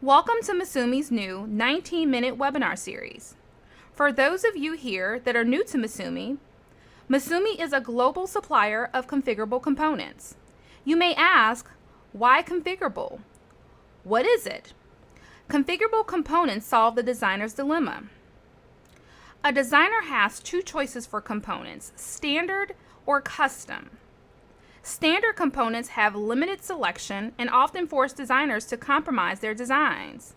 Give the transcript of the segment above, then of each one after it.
Welcome to MISUMI's new 19-minute webinar series. For those of you here that are new to MISUMI, MISUMI is a global supplier of configurable components. You may ask, why configurable? What is it? Configurable components solve the designer's dilemma. A designer has two choices for components, standard or custom. Standard components have limited selection and often force designers to compromise their designs.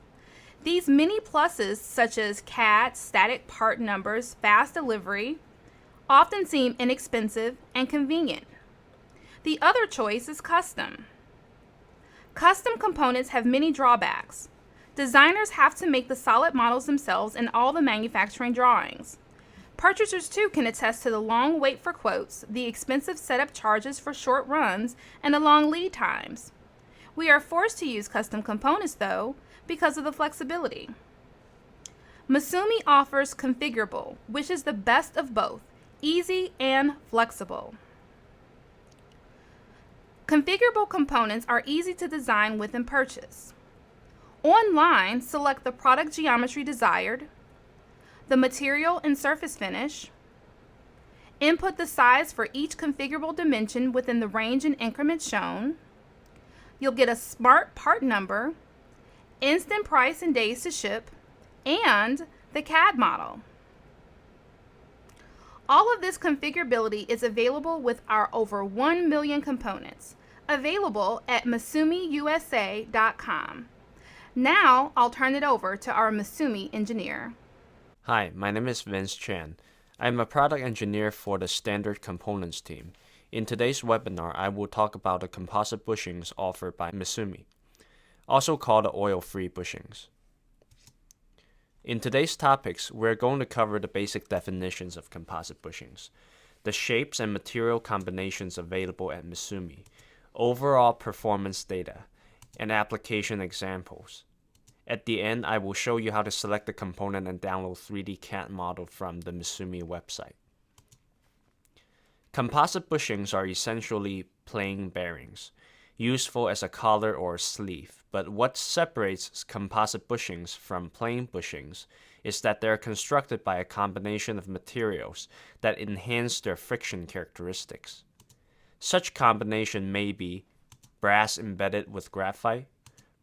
These many pluses, such as CAD, static part numbers, fast delivery, often seem inexpensive and convenient. The other choice is custom. Custom components have many drawbacks. Designers have to make the solid models themselves and all the manufacturing drawings. Purchasers too can attest to the long wait for quotes, the expensive setup charges for short runs, and the long lead times. We are forced to use custom components though because of the flexibility. MISUMI offers configurable, which is the best of both, easy and flexible. Configurable components are easy to design with and purchase. Online, select the product geometry desired, the material and surface finish, input the size for each configurable dimension within the range and increment shown. You'll get a smart part number, instant price and days to ship, and the CAD model. All of this configurability is available with our over 1 million components, available at MISUMIUSA.com. Now I'll turn it over to our MISUMI engineer. Hi, my name is Vince Chan. I am a product engineer for the Standard Components team. In today's webinar, I will talk about the composite bushings offered by MISUMI, also called the oil-free bushings. In today's topics, we're going to cover the basic definitions of composite bushings, the shapes and material combinations available at MISUMI, overall performance data, and application examples. At the end, I will show you how to select the component and download 3D CAD model from the MISUMI website. Composite bushings are essentially plain bearings, useful as a collar or a sleeve, but what separates composite bushings from plain bushings is that they are constructed by a combination of materials that enhance their friction characteristics. Such combination may be brass embedded with graphite,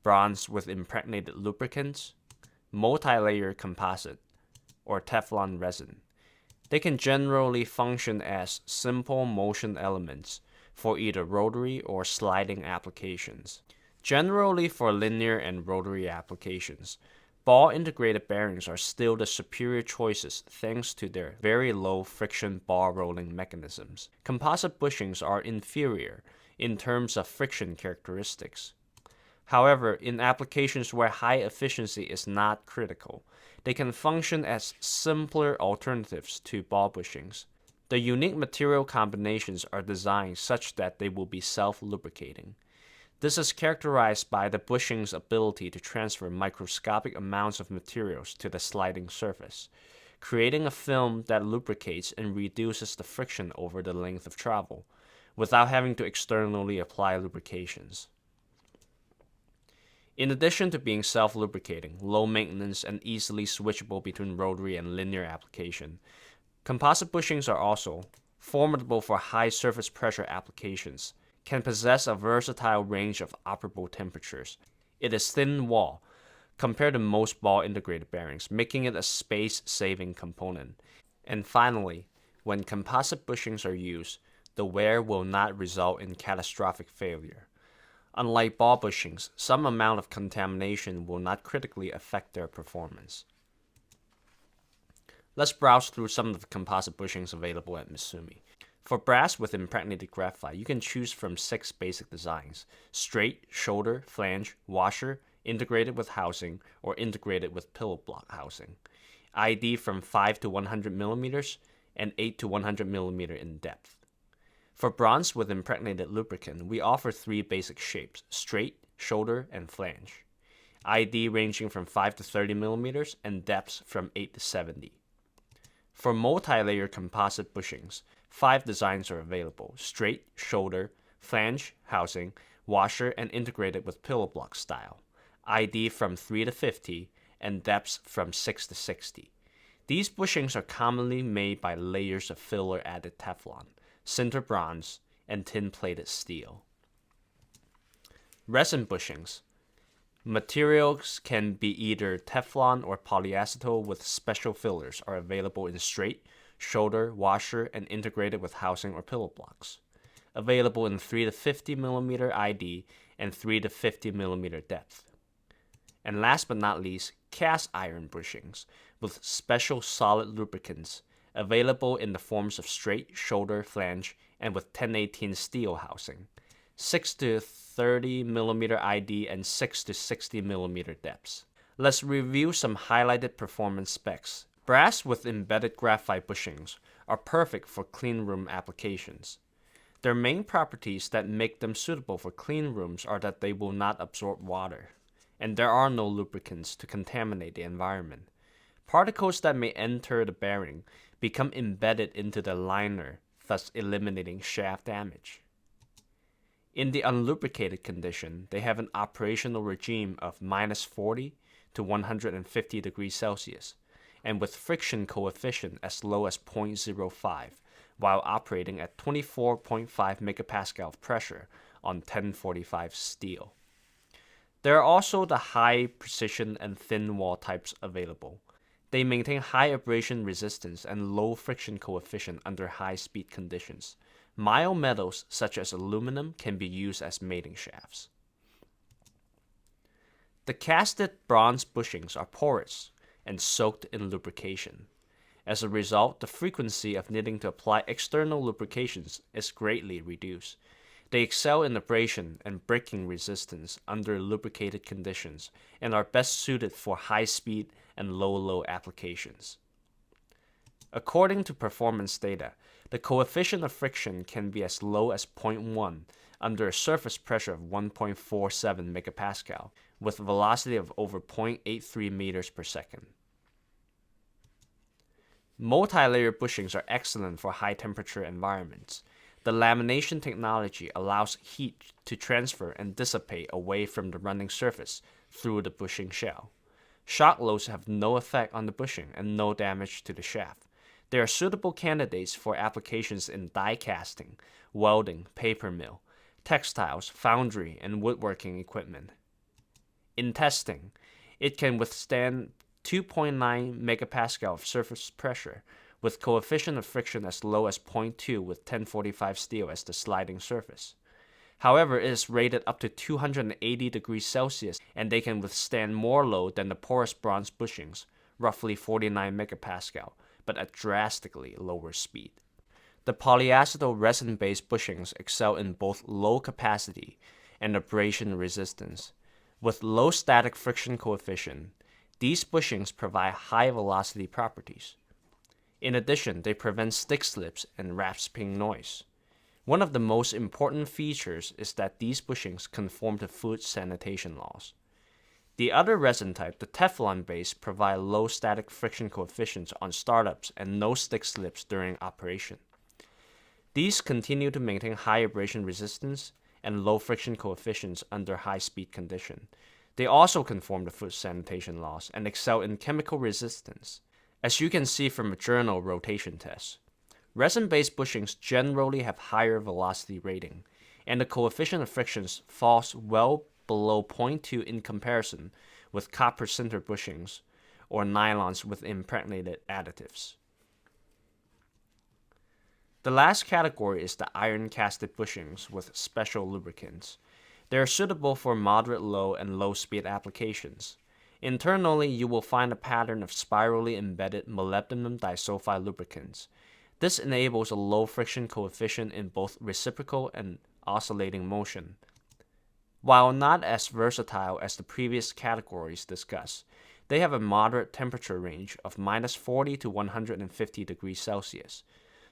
bronze with impregnated lubricants, multi-layer composite, or Teflon resin. They can generally function as simple motion elements for either rotary or sliding applications. Generally for linear and rotary applications, ball integrated bearings are still the superior choices thanks to their very low friction ball rolling mechanisms. Composite bushings are inferior in terms of friction characteristics. However, in applications where high efficiency is not critical, they can function as simpler alternatives to ball bushings. The unique material combinations are designed such that they will be self-lubricating. This is characterized by the bushing's ability to transfer microscopic amounts of materials to the sliding surface, creating a film that lubricates and reduces the friction over the length of travel, without having to externally apply lubrications. In addition to being self-lubricating, low maintenance, and easily switchable between rotary and linear application, composite bushings are also formidable for high surface pressure applications, can possess a versatile range of operable temperatures. It is thin wall compared to most ball integrated bearings, making it a space-saving component. And finally, when composite bushings are used, the wear will not result in catastrophic failure. Unlike ball bushings, some amount of contamination will not critically affect their performance. Let's browse through some of the composite bushings available at MISUMI. For brass with impregnated graphite, you can choose from 6 basic designs: straight, shoulder, flange, washer, integrated with housing, or integrated with pillow block housing. ID from 5 to 100 millimeters and 8 to 100 millimeter in depth. For bronze with impregnated lubricant, we offer 3 basic shapes: straight, shoulder, and flange. ID ranging from 5 to 30 millimeters and depths from 8 to 70. For multi-layer composite bushings, 5 designs are available: straight, shoulder, flange, housing, washer, and integrated with pillow block style. ID from 3 to 50, and depths from 6 to 60. These bushings are commonly made by layers of filler-added Teflon, sinter bronze, and tin-plated steel. Resin bushings. Materials can be either Teflon or polyacetal with special fillers are available in straight, shoulder, washer, and integrated with housing or pillow blocks. Available in 3 to 50 mm ID and 3 to 50 mm depth. And last but not least, cast iron bushings with special solid lubricants available in the forms of straight, shoulder, flange, and with 1018 steel housing. 6 to 30 mm ID and 6 to 60 mm depths. Let's review some highlighted performance specs. Brass with embedded graphite bushings are perfect for cleanroom applications. Their main properties that make them suitable for clean rooms are that they will not absorb water, and there are no lubricants to contaminate the environment. Particles that may enter the bearing become embedded into the liner, thus eliminating shaft damage. In the unlubricated condition, they have an operational regime of -40 to 150 degrees Celsius, and with friction coefficient as low as 0.05, while operating at 24.5 megapascal of pressure on 1045 steel. There are also the high precision and thin wall types available. They maintain high abrasion resistance and low friction coefficient under high speed conditions. Mild metals such as aluminum can be used as mating shafts. The casted bronze bushings are porous and soaked in lubrication. As a result, the frequency of needing to apply external lubrications is greatly reduced. They excel in abrasion and breaking resistance under lubricated conditions and are best suited for high-speed and low-load applications. According to performance data, the coefficient of friction can be as low as 0.1 under a surface pressure of 1.47 megapascal with a velocity of over 0.83 meters per second. Multi-layer bushings are excellent for high-temperature environments. The lamination technology allows heat to transfer and dissipate away from the running surface through the bushing shell. Shock loads have no effect on the bushing and no damage to the shaft. They are suitable candidates for applications in die casting, welding, paper mill, textiles, foundry, and woodworking equipment. In testing, it can withstand 2.9 megapascal of surface pressure, with coefficient of friction as low as 0.2 with 1045 steel as the sliding surface. However, it is rated up to 280 degrees Celsius, and they can withstand more load than the porous bronze bushings, roughly 49 megapascal, but at drastically lower speed. The polyacetal resin-based bushings excel in both low capacity and abrasion resistance. With low static friction coefficient, these bushings provide high velocity properties. In addition, they prevent stick slips and rasping noise. One of the most important features is that these bushings conform to food sanitation laws. The other resin type, the Teflon base, provide low static friction coefficients on startups and no stick slips during operation. These continue to maintain high abrasion resistance and low friction coefficients under high speed condition. They also conform to food sanitation laws and excel in chemical resistance. As you can see from a journal rotation test, resin-based bushings generally have higher velocity rating, and the coefficient of frictions falls well below 0.2 in comparison with copper sinter bushings or nylons with impregnated additives. The last category is the iron casted bushings with special lubricants. They are suitable for moderate low and low speed applications. Internally, you will find a pattern of spirally embedded molybdenum disulfide lubricants. This enables a low friction coefficient in both reciprocal and oscillating motion. While not as versatile as the previous categories discussed, they have a moderate temperature range of -40 to 150 degrees Celsius,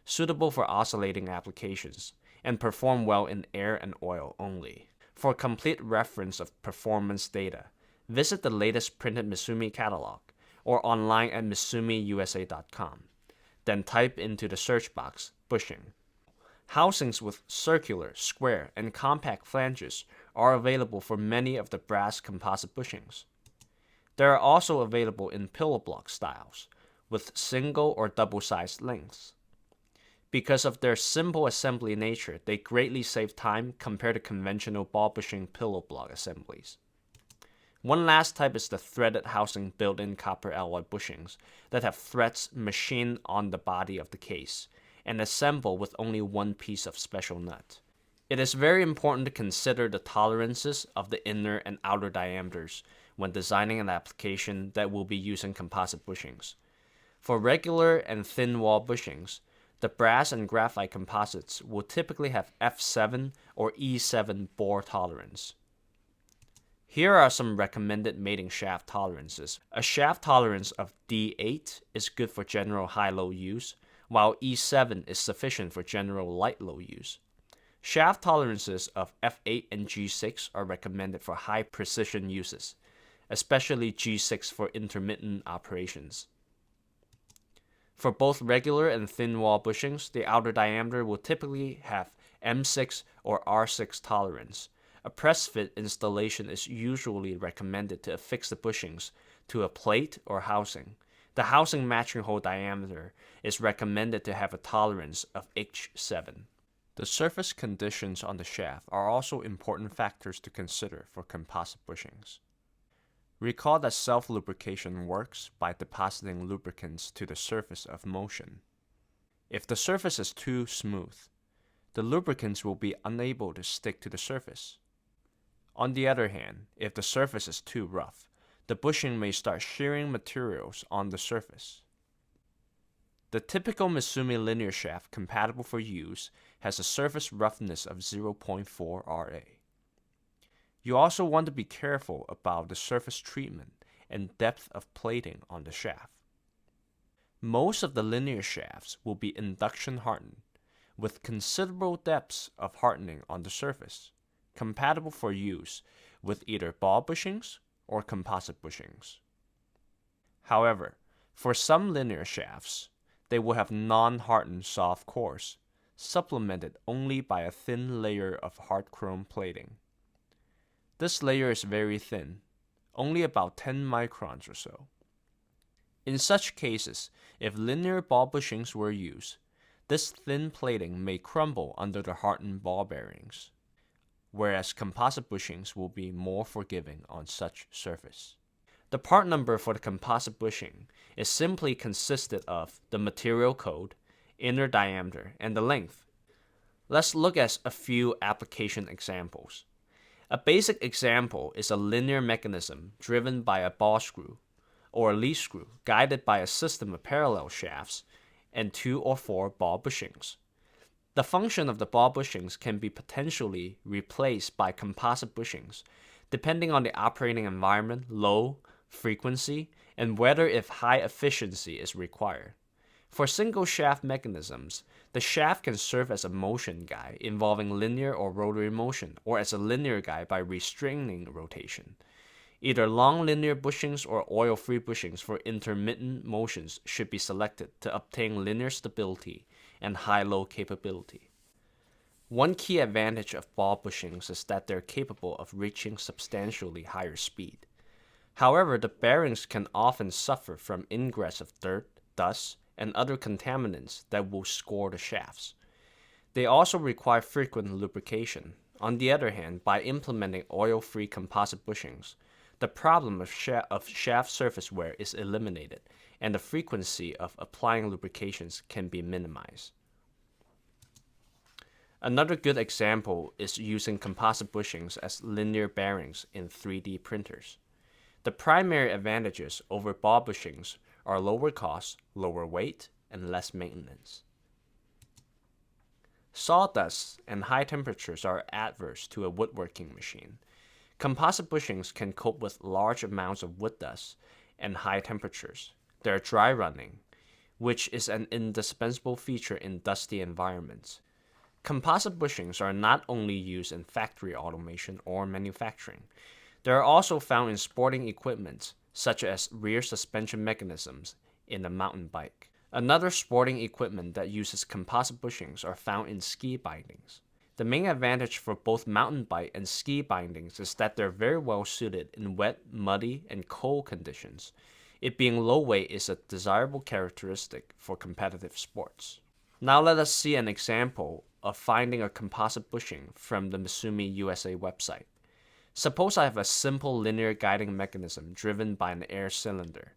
suitable for oscillating applications, and perform well in air and oil only. For complete reference of performance data, visit the latest printed MISUMI catalog or online at MISUMIUSA.com. Then type into the search box, bushing. Housings with circular, square, and compact flanges are available for many of the brass composite bushings. They are also available in pillow block styles, with single or double-sized lengths. Because of their simple assembly nature, they greatly save time compared to conventional ball bushing pillow block assemblies. One last type is the threaded housing built-in copper alloy bushings that have threads machined on the body of the case and assembled with only one piece of special nut. It is very important to consider the tolerances of the inner and outer diameters when designing an application that will be using composite bushings. For regular and thin wall bushings, the brass and graphite composites will typically have F7 or E7 bore tolerance. Here are some recommended mating shaft tolerances. A shaft tolerance of D8 is good for general high-low use, while E7 is sufficient for general light-low use. Shaft tolerances of F8 and G6 are recommended for high-precision uses, especially G6 for intermittent operations. For both regular and thin wall bushings, the outer diameter will typically have M6 or R6 tolerance. A press fit installation is usually recommended to affix the bushings to a plate or housing. The housing matching hole diameter is recommended to have a tolerance of H7. The surface conditions on the shaft are also important factors to consider for composite bushings. Recall that self-lubrication works by depositing lubricants to the surface of motion. If the surface is too smooth, the lubricants will be unable to stick to the surface. On the other hand, if the surface is too rough, the bushing may start shearing materials on the surface. The typical MISUMI linear shaft compatible for use has a surface roughness of 0.4 Ra. You also want to be careful about the surface treatment and depth of plating on the shaft. Most of the linear shafts will be induction hardened, with considerable depths of hardening on the surface, compatible for use with either ball bushings or composite bushings. However, for some linear shafts, they will have non-hardened soft cores, supplemented only by a thin layer of hard chrome plating. This layer is very thin, only about 10 microns or so. In such cases, if linear ball bushings were used, this thin plating may crumble under the hardened ball bearings, whereas composite bushings will be more forgiving on such surface. The part number for the composite bushing is simply consisted of the material code, inner diameter, and the length. Let's look at a few application examples. A basic example is a linear mechanism driven by a ball screw or a lead screw guided by a system of parallel shafts and 2 or 4 ball bushings. The function of the ball bushings can be potentially replaced by composite bushings depending on the operating environment, load, frequency, and whether if high efficiency is required. For single shaft mechanisms, the shaft can serve as a motion guide involving linear or rotary motion, or as a linear guide by restraining rotation. Either long linear bushings or oil-free bushings for intermittent motions should be selected to obtain linear stability and high load capability. One key advantage of ball bushings is that they're capable of reaching substantially higher speed. However, the bearings can often suffer from ingress of dirt, dust, and other contaminants that will score the shafts. They also require frequent lubrication. On the other hand, by implementing oil-free composite bushings, the problem of shaft surface wear is eliminated, and the frequency of applying lubrications can be minimized. Another good example is using composite bushings as linear bearings in 3D printers. The primary advantages over ball bushings are lower cost, lower weight, and less maintenance. Sawdust and high temperatures are adverse to a woodworking machine. Composite bushings can cope with large amounts of wood dust and high temperatures. They are dry running, which is an indispensable feature in dusty environments. Composite bushings are not only used in factory automation or manufacturing. They are also found in sporting equipment, such as rear suspension mechanisms in a mountain bike. Another sporting equipment that uses composite bushings are found in ski bindings. The main advantage for both mountain bike and ski bindings is that they're very well suited in wet, muddy, and cold conditions. It being low weight is a desirable characteristic for competitive sports. Now let us see an example of finding a composite bushing from the MISUMI USA website. Suppose I have a simple linear guiding mechanism driven by an air cylinder.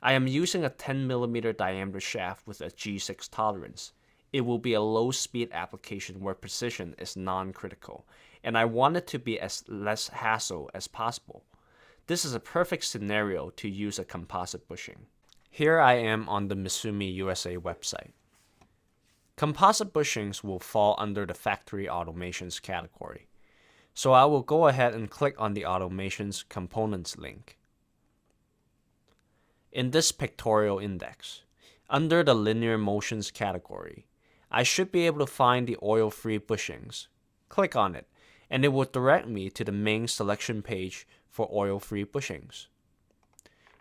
I am using a 10mm diameter shaft with a G6 tolerance. It will be a low-speed application where precision is non-critical, and I want it to be as less hassle as possible. This is a perfect scenario to use a composite bushing. Here I am on the MISUMI USA website. Composite bushings will fall under the factory automations category, so I will go ahead and click on the automations components link. In this pictorial index, under the linear motions category, I should be able to find the oil-free bushings. Click on it, and it will direct me to the main selection page for oil-free bushings.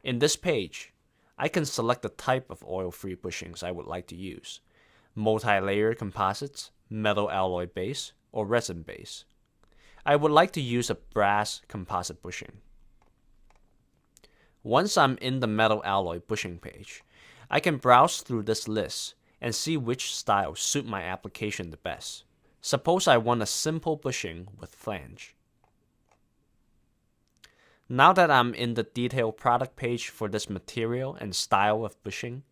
In this page, I can select the type of oil-free bushings I would like to use: multi-layer composites, metal alloy base, or resin base. I would like to use a brass composite bushing. Once I'm in the metal alloy bushing page, I can browse through this list and see which styles suit my application the best. Suppose I want a simple bushing with flange. Now that I'm in the detailed product page for this material and style of bushing,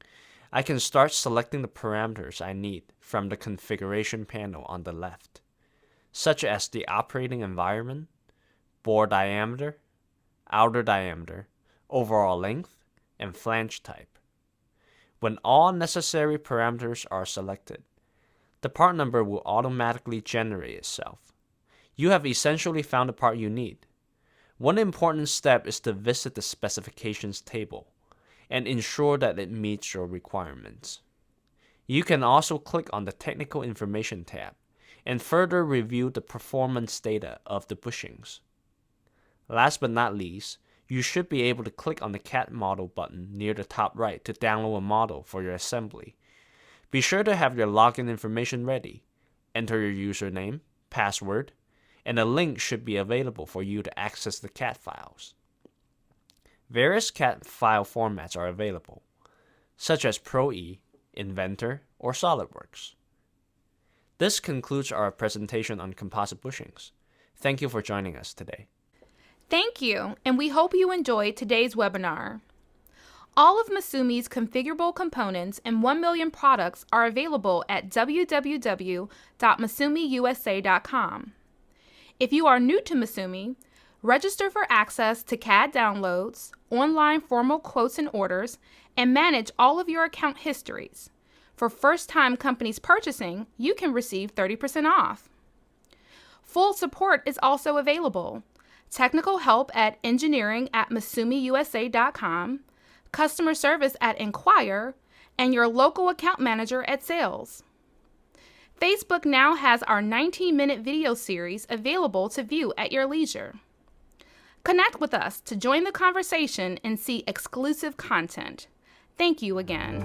I can start selecting the parameters I need from the configuration panel on the left, such as the operating environment, bore diameter, outer diameter, overall length, and flange type. When all necessary parameters are selected, the part number will automatically generate itself. You have essentially found the part you need. One important step is to visit the specifications table and ensure that it meets your requirements. You can also click on the Technical Information tab and further review the performance data of the bushings. Last but not least, you should be able to click on the CAD model button near the top right to download a model for your assembly. Be sure to have your login information ready. Enter your username, password, and a link should be available for you to access the CAD files. Various CAD file formats are available, such as Pro-E, Inventor, or SolidWorks. This concludes our presentation on composite bushings. Thank you for joining us today. Thank you, and we hope you enjoyed today's webinar. All of MISUMI's configurable components and 1 million products are available at www.misumiusa.com. If you are new to MISUMI, register for access to CAD downloads, online formal quotes and orders, and manage all of your account histories. For first-time companies purchasing, you can receive 30% off. Full support is also available. Technical help at engineering@misumiusa.com, customer service at Inquire, and your local account manager at Sales. Facebook now has our 19-minute video series available to view at your leisure. Connect with us to join the conversation and see exclusive content. Thank you again.